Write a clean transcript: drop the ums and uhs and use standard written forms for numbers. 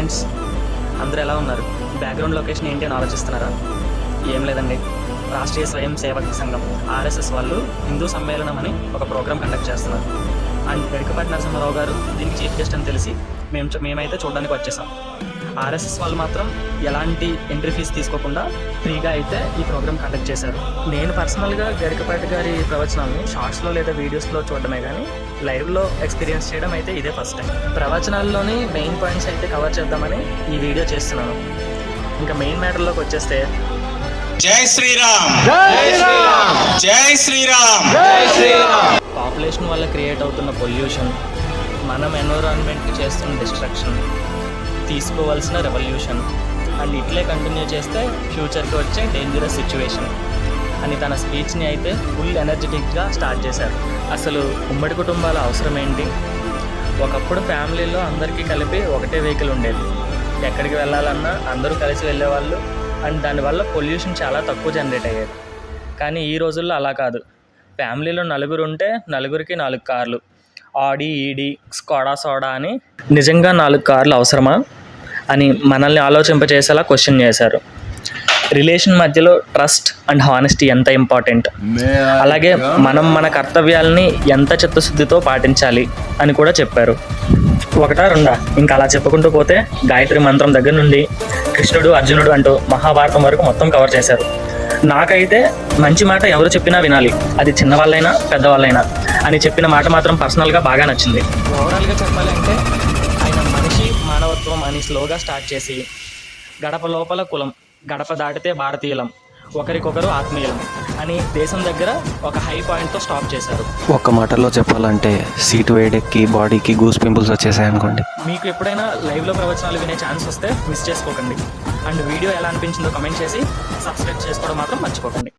Friends, అందరూ ఎలా ఉన్నారు? బ్యాక్గ్రౌండ్ లొకేషన్ ఏంటి అని ఆలోచిస్తున్నారా? ఏం లేదండి, రాష్ట్రీయ స్వయం సేవక్ సంఘం RSS వాళ్ళు హిందూ సమ్మేళనం అని ఒక ప్రోగ్రామ్ కండక్ట్ చేస్తున్నారు. అండ్ గరికపాటి నరసింహారావు గారు దీనికి చీఫ్ గెస్ట్ అని తెలిసి మేమైతే చూడడానికి వచ్చేసాం. RSS వాళ్ళు మాత్రం ఎలాంటి ఎంట్రీ ఫీజు తీసుకోకుండా ఫ్రీగా అయితే ఈ ప్రోగ్రామ్ కండక్ట్ చేశారు. నేను పర్సనల్గా గరికపాటి గారి ప్రవచనాలని షార్ట్స్లో లేదా వీడియోస్లో చూడడమే కానీ లైవ్లో ఎక్స్పీరియన్స్ చేయడం అయితే ఇదే ఫస్ట్ టైం. ప్రవచనాల్లోని మెయిన్ పాయింట్స్ అయితే కవర్ చేద్దామని ఈ వీడియో చేస్తున్నాను. ఇంకా మెయిన్ మ్యాటర్లోకి వచ్చేస్తే, జై శ్రీరామ్, జై శ్రీరామ్, జై శ్రీరామ్, జై శ్రీరామ్. పాపులేషన్ వల్ల క్రియేట్ అవుతున్న పొల్యూషన్, మనం ఎన్విరాన్మెంట్కి చేస్తున్న డిస్ట్రక్షన్, తీసుకోవాల్సిన రెవల్యూషన్ అండ్ ఇట్లే కంటిన్యూ చేస్తే ఫ్యూచర్కి వచ్చే డేంజరస్ సిచ్యువేషన్ అని తన స్పీచ్ని అయితే ఫుల్ ఎనర్జెటిక్గా స్టార్ట్ చేశారు. అసలు ఉమ్మడి కుటుంబాల అవసరం ఏంటి? ఒకప్పుడు ఫ్యామిలీలో అందరికీ కలిపి ఒకటే వెహికల్ ఉండేది. ఎక్కడికి వెళ్ళాలన్నా అందరూ కలిసి వెళ్ళేవాళ్ళు. అండ్ దానివల్ల పొల్యూషన్ చాలా తక్కువ జనరేట్ అయ్యేది. కానీ ఈ రోజుల్లో అలా కాదు. ఫ్యామిలీలో నలుగురు ఉంటే నలుగురికి 4 కార్లు, ఆడి, ఈడీ, స్కోడా, సోడా అని. నిజంగా 4 కార్లు అవసరమా అని మనల్ని ఆలోచింపచేసేలా క్వశ్చన్ చేశారు. రిలేషన్ మధ్యలో ట్రస్ట్ అండ్ హానెస్టీ ఎంత ఇంపార్టెంట్, అలాగే మనం మన కర్తవ్యాలని ఎంత చిత్తశుద్ధితో పాటించాలి అని కూడా చెప్పారు. ఒకటా రెండా, ఇంకా అలా చెప్పుకుంటూ పోతే గాయత్రి మంత్రం దగ్గర నుండి కృష్ణుడు, అర్జునుడు అంటూ మహాభారతం వరకు మొత్తం కవర్ చేశారు. నాకైతే మంచి మాట ఎవరు చెప్పినా వినాలి, అది చిన్నవాళ్ళైనా పెద్దవాళ్ళైనా అని చెప్పిన మాట మాత్రం పర్సనల్గా బాగా నచ్చింది. ఓవరాల్గా చెప్పాలంటే ఆయన మనిషి మానవత్వం అని స్లోగా స్టార్ట్ చేసి గడప లోపల కులం, గడప దాటితే భారతీయులం, ఒకరికొకరు ఆత్మీయులం అని దేశం దగ్గర ఒక హై పాయింట్తో స్టాప్ చేశారు. ఒక్క మాటలో చెప్పాలంటే సీటు వేడెక్కి బాడీకి గూస్ పింపుల్స్ వచ్చేసాయి అనుకోండి. మీకు ఎప్పుడైనా లైవ్లో ప్రవచనాలు వినే ఛాన్స్ వస్తే మిస్ చేసుకోకండి. అండ్ వీడియో ఎలా అనిపించిందో కమెంట్ చేసి సబ్స్క్రైబ్ చేసుకోవడం మాత్రం మర్చిపోకండి.